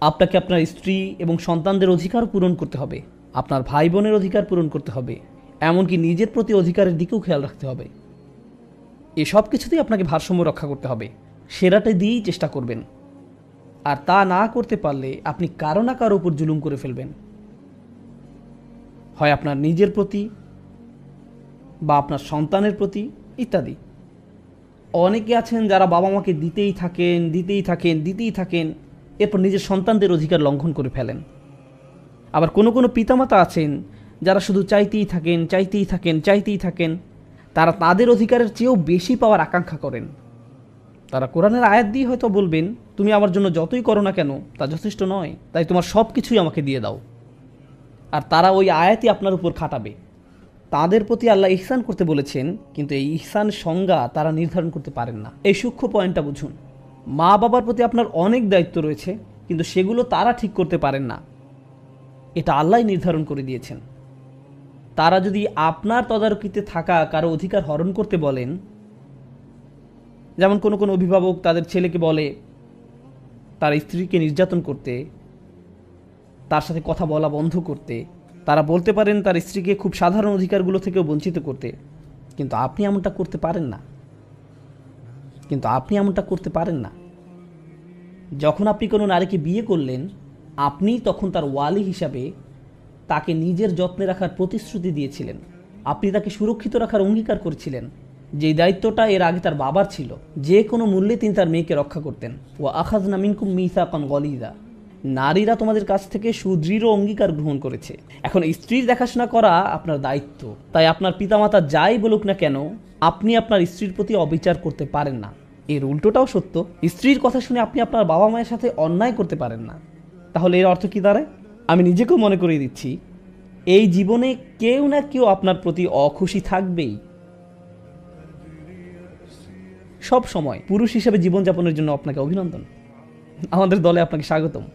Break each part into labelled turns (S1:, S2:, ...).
S1: আপনাকে আপনার স্ত্রী এবং সন্তানদের অধিকার পূরণ করতে হবে, আপনার ভাই বোনের অধিকার পূরণ করতে হবে, এমনকি নিজের প্রতি অধিকারের দিকেও খেয়াল রাখতে হবে। এসব কিছুতেই আপনাকে ভারসাম্য রক্ষা করতে হবে, সেরাটা দিয়েই চেষ্টা করবেন। আর তা না করতে পারলে আপনি কারো না কারো উপর জুলুম করে ফেলবেন, হয় আপনার নিজের প্রতি বা আপনার সন্তানের প্রতি ইত্যাদি। অনেকে আছেন যারা বাবা মাকে দিতেই থাকেন, এরপর নিজের সন্তানদের অধিকার লঙ্ঘন করে ফেলেন। আবার কোনো কোনো পিতামাতা আছেন যারা শুধু চাইতেই থাকেন, তারা তাদের অধিকারের চেয়েও বেশি পাওয়ার আকাঙ্ক্ষা করেন। তারা কোরআনের আয়াত দিয়ে হয়তো বলবেন, তুমি আমার জন্য যতই করো না কেন তা যথেষ্ট নয়, তাই তোমার সব কিছুই আমাকে দিয়ে দাও। আর তারা ওই আয়াতই আপনার উপর খাটাবে। তাদের প্রতি আল্লাহ ইহসান করতে বলেছেন, কিন্তু এই ইহসান সংজ্ঞা তারা নির্ধারণ করতে পারেন না। এই সূক্ষ্ম পয়েন্টটা বুঝুন। মা বাবার প্রতি আপনার অনেক দায়িত্ব রয়েছে, কিন্তু সেগুলো তারা ঠিক করতে পারেন না, এটা আল্লাহ নির্ধারণ করে দিয়েছেন। তারা যদি আপনার তদারকিতে থাকা কারো অধিকার হরণ করতে বলেন, যেমন কোনো কোনো অভিভাবক তাদের ছেলেকে বলে তার স্ত্রীকে নির্যাতন করতে, তার সাথে কথা বলা বন্ধ করতে, তারা বলতে পারেন তার স্ত্রীকে খুব সাধারণ অধিকারগুলো থেকেও বঞ্চিত করতে, কিন্তু আপনি এমনটা করতে পারেন না। যখন আপনি কোনো নারীকে বিয়ে করলেন, আপনি তখন তার ওয়ালি হিসাবে তাকে নিজের যত্নে রাখার প্রতিশ্রুতি দিয়েছিলেন। আপনি তাকে সুরক্ষিত রাখার অঙ্গীকার করেছিলেন, যেই দায়িত্বটা এর আগে তার বাবার ছিল। যে কোনো মূল্যে তিনি তার মেয়েকে রক্ষা করতেন। ও আখাযনা মিনকুম মিসাকান গলিযা, নারীরা তোমাদের কাছ থেকে সুদৃঢ় অঙ্গীকার গ্রহণ করেছে। এখন স্ত্রীর দেখাশোনা করা আপনার দায়িত্ব, তাই আপনার পিতামাতা যাই বলুক না কেন, আপনি আপনার স্ত্রীর প্রতি অবিচার করতে পারেন না। এর উল্টোটাও সত্য, স্ত্রীর কথা শুনে আপনি আপনার বাবা মায়ের সাথে অন্যায় করতে পারেন না। তাহলে এর অর্থ কি দাঁড়ায়? আমি নিজেকেও মনে করিয়ে দিচ্ছি, এই জীবনে কেউ না কেউ আপনার প্রতি অখুশি থাকবেই। সব সময় পুরুষ হিসেবে জীবনযাপনের জন্য আপনাকে অভিনন্দন, আমাদের দলে আপনাকে স্বাগতম।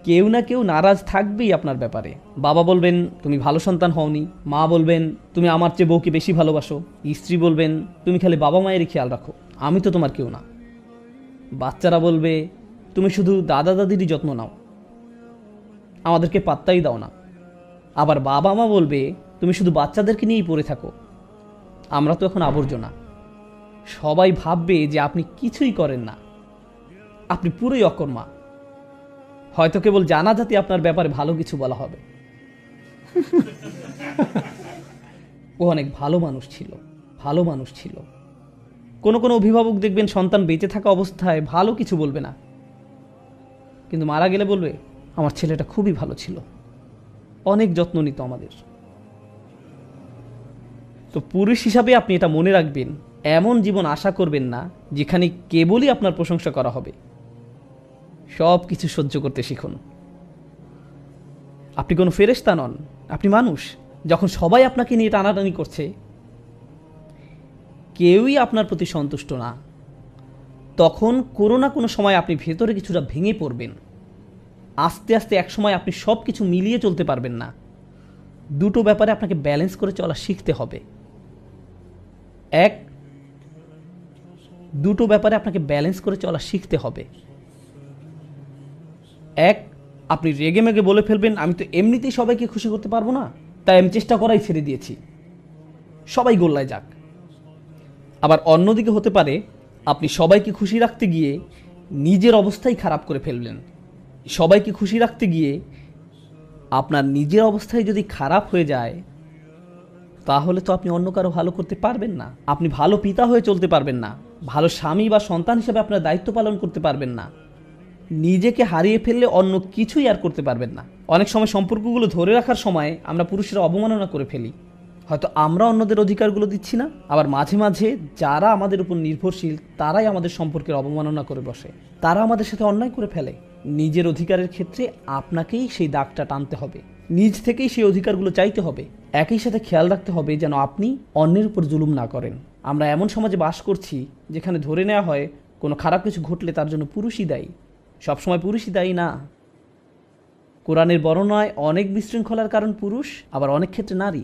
S1: কেউ না কেউ নারাজ থাকবেই আপনার ব্যাপারে। বাবা বলবেন তুমি ভালো সন্তান হওনি, মা বলবেন তুমি আমার চেয়ে বউকে বেশি ভালোবাসো, স্ত্রী বলবেন তুমি খালি বাবা মায়েরই খেয়াল রাখো, আমি তো তোমার কেউ না। বাচ্চারা বলবে তুমি শুধু দাদা দাদিরই যত্ন নাও, আমাদেরকে পাত্তাই দাও না। আবার বাবা মা বলবে তুমি শুধু বাচ্চাদেরকে নিয়েই পড়ে থাকো, আমরা তো এখন আবর্জনা। সবাই ভাববে যে আপনি কিছুই করেন না, আপনি পুরোই অকর্মা। হয়তো কেবল জানাজাতি আপনার ব্যাপারে ভালো কিছু বলা হবে। ও অনেক ভালো মানুষ ছিল। কোনো কোনো অভিভাবক দেখবেন সন্তান বেঁচে থাকা অবস্থায় ভালো কিছু বলবে না, কিন্তু মারা গেলে বলবে আমার ছেলেটা খুবই ভালো ছিল, অনেক যত্ন নিত আমাদের। তো পুরুষ হিসাবে আপনি এটা মনে রাখবেন, এমন জীবন আশা করবেন না যেখানে কেবলই আপনার প্রশংসা করা হবে। সব কিছু সহ্য করতে শিখুন। আপনি কোনো ফেরেশতা নন, আপনি মানুষ। যখন সবাই আপনাকে নিয়ে টানাটানি করছে, কেউই আপনার প্রতি সন্তুষ্ট না, তখন কোনো না কোনো সময় আপনি ভেতরে কিছুটা ভেঙে পড়বেন। আস্তে আস্তে এক সময় আপনি সব কিছু মিলিয়ে চলতে পারবেন না। দুটো ব্যাপারে আপনাকে ব্যালেন্স করে চলা শিখতে হবে। এক, আপনি রেগে মেগে বলে ফেলবেন আমি তো এমনিতেই সবাইকে খুশি করতে পারবো না, তাই আমি চেষ্টা করাই ছেড়ে দিয়েছি, সবাই গোল্লায় যাক। আবার অন্যদিকে হতে পারে আপনি সবাইকে খুশি রাখতে গিয়ে নিজের অবস্থাই খারাপ করে ফেললেন। সবাইকে খুশি রাখতে গিয়ে আপনার নিজের অবস্থায় যদি খারাপ হয়ে যায়, তাহলে তো আপনি অন্য কারো ভালো করতে পারবেন না। আপনি ভালো পিতা হয়ে চলতে পারবেন না, ভালো স্বামী বা সন্তান হিসেবে আপনার দায়িত্ব পালন করতে পারবেন না। নিজেকে হারিয়ে ফেললে অন্য কিছুই আর করতে পারবেন না। অনেক সময় সম্পর্কগুলো ধরে রাখার সময় আমরা পুরুষরা অবমাননা করে ফেলি। হয়তো আমরা অন্যদের অধিকারগুলো দিচ্ছি না, আবার মাঝে মাঝে যারা আমাদের উপর নির্ভরশীল তারাই আমাদের সম্পর্কের অবমাননা করে বসে, তারা আমাদের সাথে অন্যায় করে ফেলে। নিজের অধিকারের ক্ষেত্রে আপনাকেই সেই দাগটা টানতে হবে, নিজ থেকেই সেই অধিকারগুলো চাইতে হবে। একই সাথে খেয়াল রাখতে হবে যেন আপনি অন্যের উপর জুলুম না করেন। আমরা এমন সমাজে বাস করছি যেখানে ধরে নেওয়া হয় কোনো খারাপ কিছু ঘটলে তার জন্য পুরুষই দায়ী। সবসময় পুরুষই দায়ী না। কোরআনের বর্ণনায় অনেক বিশৃঙ্খলার কারণ পুরুষ, আবার অনেক ক্ষেত্রে নারী।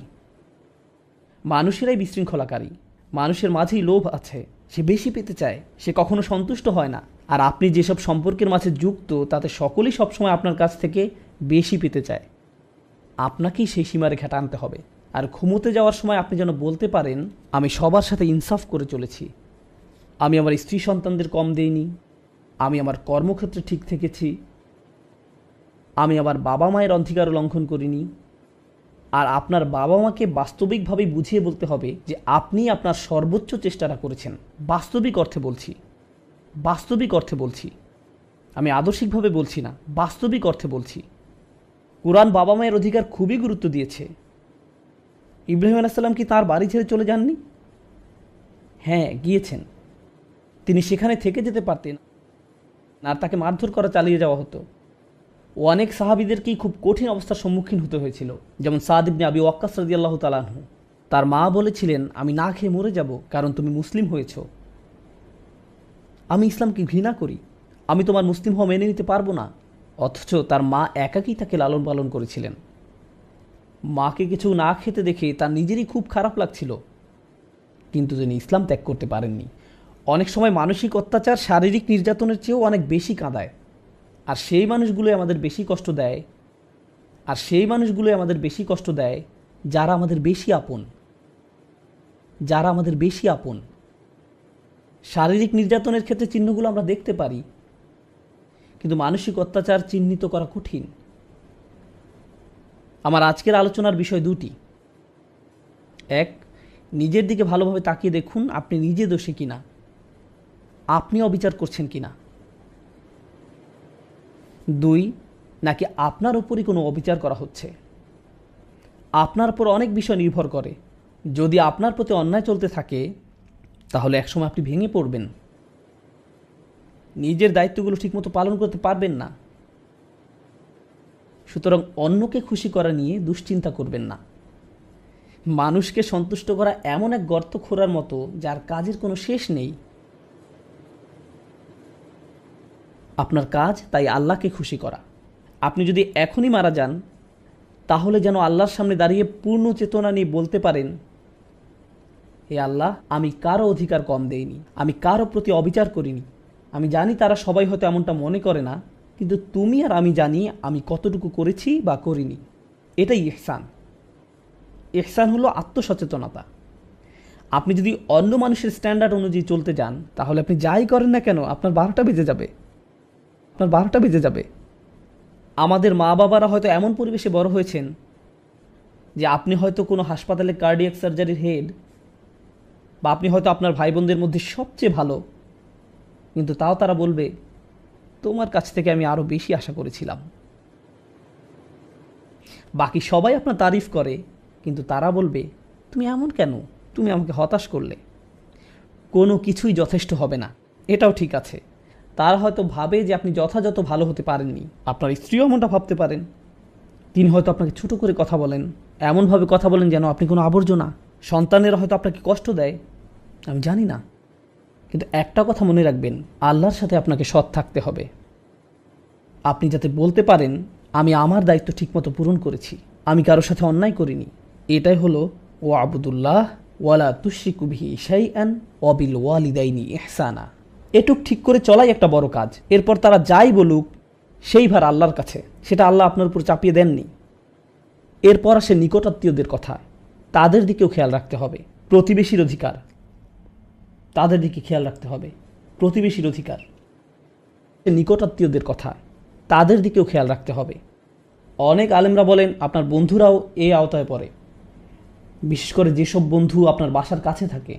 S1: মানুষেরাই বিশৃঙ্খলাকারী। মানুষের মাঝেই লোভ আছে, সে বেশি পেতে চায়, সে কখনো সন্তুষ্ট হয় না। আর আপনি যেসব সম্পর্কের মাঝে যুক্ত তাতে সকলেই সবসময় আপনার কাছ থেকে বেশি পেতে চায়। আপনাকেই সেই সীমারেখাটা আনতে হবে। আর ঘুমোতে যাওয়ার সময় আপনি যেন বলতে পারেন, আমি সবার সাথে ইনসাফ করে চলেছি, আমি আমার স্ত্রী সন্তানদের কম দেইনি, আমি আমার কর্মক্ষেত্রে ঠিক থেকেছি, আমি আমার বাবা মায়ের অধিকার লঙ্ঘন করিনি। আর আপনার বাবা মাকে বাস্তবিকভাবেই বুঝিয়ে বলতে হবে যে আপনি আপনার সর্বোচ্চ চেষ্টাটা করেছেন। বাস্তবিক অর্থে বলছি, বাস্তবিক অর্থে বলছি, আমি আদর্শিকভাবে বলছি না, বাস্তবিক অর্থে বলছি। কোরআন বাবা মায়ের অধিকার খুবই গুরুত্ব দিয়েছে। ইব্রাহিম আলাইহিস সালাম কি তাঁর বাড়ি ছেড়ে চলে যাননি? হ্যাঁ, গিয়েছেন। তিনি সেখানে থেকে যেতে পারতেন, আর তাকে মারধর করা চালিয়ে যাওয়া হতো। অনেক সাহাবীদেরকেই খুব কঠিন অবস্থার সম্মুখীন হতে হয়েছিল, যেমন সাদ ইবনে আবি ওয়াক্কাস রাদিয়াল্লাহু তাআলা আনহু। তার মা বলেছিলেন, আমি না খেয়ে মরে যাব কারণ তুমি মুসলিম হয়েছ। আমি ইসলামকে ঘৃণা করি, আমি তোমার মুসলিম হওয়া মেনে নিতে পারবো না। অথচ তার মা একাকী তাকে লালন পালন করেছিলেন। মাকে কিছু না খেতে দেখে তার নিজেরই খুব খারাপ লাগছিল, কিন্তু তিনি ইসলাম ত্যাগ করতে পারেননি। অনেক সময় মানসিক অত্যাচার শারীরিক নির্যাতনের চেয়েও অনেক বেশি কাঁদায়। আর সেই মানুষগুলোই আমাদের বেশি কষ্ট দেয়, আর সেই মানুষগুলোই আমাদের বেশি কষ্ট দেয় যারা আমাদের বেশি আপন, যারা আমাদের বেশি আপন। শারীরিক নির্যাতনের ক্ষেত্রে চিহ্নগুলো আমরা দেখতে পারি, কিন্তু মানসিক অত্যাচার চিহ্নিত করা কঠিন। আমার আজকের আলোচনার বিষয় দুটি। এক, নিজের দিকে ভালোভাবে তাকিয়ে দেখুন আপনি নিজে দোষী কিনা, আপনি অবিচার করছেন কিনা। দুই, নাকি আপনার উপরই কোনো অবিচার করা হচ্ছে। আপনার উপর অনেক বিষয় নির্ভর করে। যদি আপনার প্রতি অন্যায় চলতে থাকে তাহলে একসময় আপনি ভেঙে পড়বেন, নিজের দায়িত্বগুলো ঠিকমতো পালন করতে পারবেন না। সুতরাং অন্যকে খুশি করা নিয়ে দুশ্চিন্তা করবেন না। মানুষকে সন্তুষ্ট করা এমন এক গর্ত খোঁড়ার মতো যার কাজের কোনো শেষ নেই। আপনার কাজ তাই আল্লাহকে খুশি করা। আপনি যদি এখনই মারা যান তাহলে যেন আল্লাহর সামনে দাঁড়িয়ে পূর্ণ চেতনা নিয়ে বলতে পারেন, হে আল্লাহ, আমি কারো অধিকার কম দেইনি, আমি কারো প্রতি অবিচার করিনি। আমি জানি তারা সবাই হয়তো এমনটা মনে করে না, কিন্তু তুমি আর আমি জানি আমি কতটুকু করেছি বা করিনি। এটাই ইহসান। ইহসান হলো আত্মসচেতনতা। আপনি যদি অন্য মানুষের স্ট্যান্ডার্ড অনুযায়ী চলতে যান তাহলে আপনি যাই করেন না কেন আপনার 12টা বেজে যাবে, আপনার 12টা বেজে যাবে। আমাদের মা বাবারা হয়তো এমন পরিবেশে বড় হয়েছেন যে আপনি হয়তো কোনো হাসপাতালে কার্ডিয়াক সার্জারির হেড, বা আপনি হয়তো আপনার ভাই বোনদের মধ্যে সবচেয়ে ভালো, কিন্তু তাও তারা বলবে, তোমার কাছ থেকে আমি আরও বেশি আশা করেছিলাম। বাকি সবাই আপনার তারিফ করে, কিন্তু তারা বলবে, তুমি এমন কেন, তুমি আমাকে হতাশ করলে। কোনো কিছুই যথেষ্ট হবে না, এটাও ঠিক আছে। তারা হয়তো ভাবে যে আপনি যথাযথ ভালো হতে পারেননি। আপনার স্ত্রীও এমনটা ভাবতে পারেন। তিনি হয়তো আপনাকে ছোট করে কথা বলেন, এমনভাবে কথা বলেন যেন আপনি কোনো আবর্জনা। সন্তানেরা হয়তো আপনাকে কষ্ট দেয়, আমি জানি না, কিন্তু একটা কথা মনে রাখবেন, আল্লাহর সাথে আপনাকে সৎ থাকতে হবে। আপনি যাতে বলতে পারেন, আমি আমার দায়িত্ব ঠিকমতো পূরণ করেছি, আমি কারোর সাথে অন্যায় করিনি। এটাই হলো ও আবুদুল্লাহ ওয়ালা তুশরিকু বিহি শাইআন ওয়া বিল ওয়ালিদাইনি ইহসানা। এটুক ঠিক করে চলাই একটা বড় কাজ। এরপর তারা যাই বলুক সেই ভার আল্লাহর কাছে, সেটা আল্লাহ আপনার উপর চাপিয়ে দেননি। এরপর আসে নিকটাত্মীয়দের কথা, তাদের দিকেও খেয়াল রাখতে হবে। প্রতিবেশীর অধিকার, তাদের দিকে খেয়াল রাখতে হবে। প্রতিবেশীর অধিকার, নিকটাত্মীয়দের কথা, তাদের দিকেও খেয়াল রাখতে হবে। অনেক আলেমরা বলেন আপনার বন্ধুরাও এই আওতায় পড়ে, বিশেষ করে যেসব বন্ধু আপনার বাসার কাছে থাকে,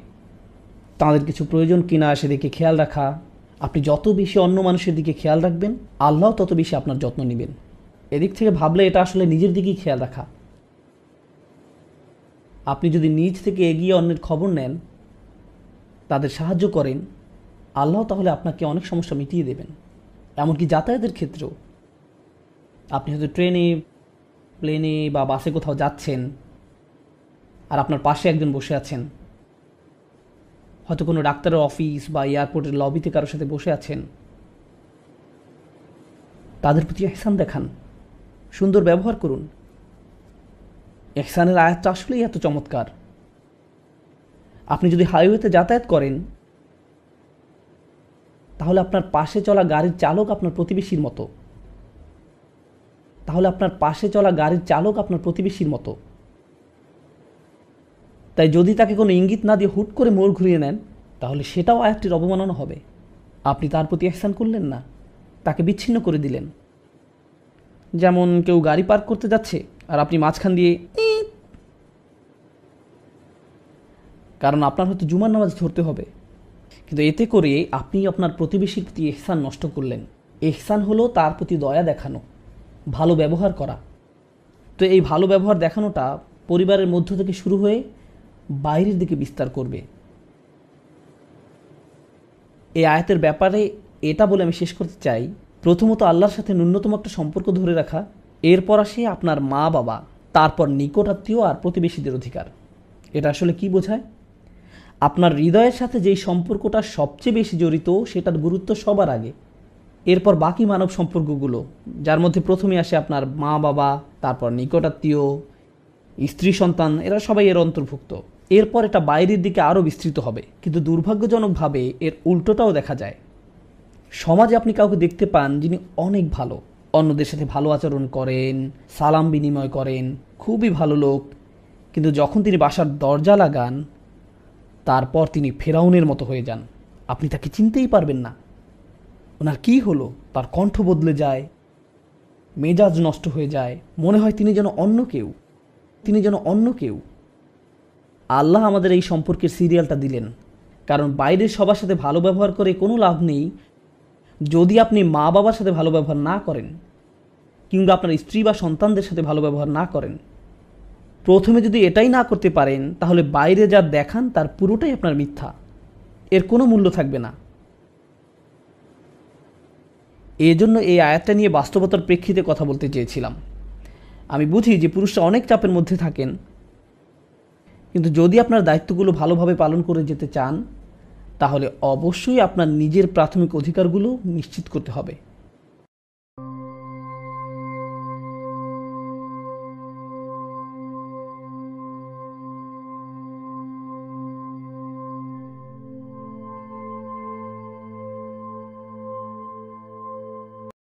S1: তাদের কিছু প্রয়োজন কিনা সেদিকে খেয়াল রাখা। আপনি যত বেশি অন্য মানুষের দিকে খেয়াল রাখবেন আল্লাহ তত বেশি আপনার যত্ন নেবেন। এদিক থেকে ভাবলে এটা আসলে নিজের দিকেই খেয়াল রাখা। আপনি যদি নিজ থেকে এগিয়ে অন্যের খবর নেন, তাদের সাহায্য করেন, আল্লাহ তাহলে আপনাকে অনেক সমস্যা মিটিয়ে দেবেন। এমনকি যাতায়াতের ক্ষেত্রেও আপনি হয়তো ট্রেনে, প্লেনে বা বাসে কোথাও যাচ্ছেন, আর আপনার পাশে একজন বসে আছেন, হয়তো কোনো ডাক্তারের অফিস বা এয়ারপোর্টের লবিতে কারোর সাথে বসে আছেন। তাদের প্রতি ইহসান দেখান, সুন্দর ব্যবহার করুন। ইহসানের আয়াতটা আসলেই এত চমৎকার। আপনি যদি হাইওয়েতে যাতায়াত করেন, তাহলে আপনার পাশে চলা গাড়ির চালক আপনার প্রতিবেশীর মতো। তাহলে আপনার পাশে চলা গাড়ির চালক আপনার প্রতিবেশীর মতো। তাই যদি তাকে কোনো ইঙ্গিত না দিয়ে হুট করে মোড় ঘুরিয়ে নেন, তাহলে সেটাও আয়াতটির অবমাননা হবে। আপনি তার প্রতি ইহসান করলেন না, তাকে বিচ্ছিন্ন করে দিলেন। যেমন কেউ গাড়ি পার্ক করতে যাচ্ছে আর আপনি মাঝখান দিয়ে, কারণ আপনার হয়তো জুমার নামাজ ধরতে হবে, কিন্তু এতে করে আপনি আপনার প্রতিবেশীর প্রতি ইহসান নষ্ট করলেন। ইহসান হলো তার প্রতি দয়া দেখানো, ভালো ব্যবহার করা। তো এই ভালো ব্যবহার দেখানোটা পরিবারের মধ্য থেকে শুরু হয়ে বাইরের দিকে বিস্তার করবে। এই আয়াতের ব্যাপারে এটা বলে আমি শেষ করতে চাই, প্রথমত আল্লাহর সাথে ন্যূনতম একটা সম্পর্ক ধরে রাখা, এরপর আসে আপনার মা বাবা, তারপর নিকটাত্মীয় আর প্রতিবেশীদের অধিকার। এটা আসলে কি বোঝায়? আপনার হৃদয়ের সাথে যেই সম্পর্কটা সবচেয়ে বেশি জড়িত সেটার গুরুত্ব সবার আগে, এরপর বাকি মানব সম্পর্কগুলো, যার মধ্যে প্রথমে আসে আপনার মা বাবা, তারপর নিকটাত্মীয়, স্ত্রী সন্তান, এরা সবাই এর অন্তর্ভুক্ত। এরপর এটা বাইরের দিকে আরও বিস্তৃত হবে। কিন্তু দুর্ভাগ্যজনকভাবে এর উল্টোটাও দেখা যায়। সমাজে আপনি কাউকে দেখতে পান যিনি অনেক ভালো, অন্যদের সাথে ভালো আচরণ করেন, সালাম বিনিময় করেন, খুবই ভালো লোক, কিন্তু যখন তিনি বাসার দরজা লাগান তারপর তিনি ফেরাউনের মতো হয়ে যান। আপনি তাকে চিনতেই পারবেন না। ওনার কি হলো? তার কণ্ঠ বদলে যায়, মেজাজ নষ্ট হয়ে যায়, মনে হয় তিনি যেন অন্য কেউ। আল্লাহ আমাদের এই সম্পর্কের সিরিয়ালটা দিলেন, কারণ বাইরের সবার সাথে ভালো ব্যবহার করে কোনো লাভ নেই যদি আপনি মা বাবার সাথে ভালো ব্যবহার না করেন, কিংবা আপনার স্ত্রী বা সন্তানদের সাথে ভালো ব্যবহার না করেন। প্রথমে যদি এটাই না করতে পারেন, তাহলে বাইরে যা দেখান তার পুরোটাই আপনার মিথ্যা, এর কোনো মূল্য থাকবে না। এজন্য এই আয়াতটা নিয়ে বাস্তবতার প্রেক্ষিতে কথা বলতে চেয়েছিলাম। আমি বুঝি যে পুরুষরা অনেক চাপের মধ্যে থাকেন, কিন্তু যদি আপনার দায়িত্বগুলো ভালোভাবে পালন করে যেতে চান, তাহলে অবশ্যই আপনার নিজের প্রাথমিক অধিকারগুলো নিশ্চিত করতে হবে।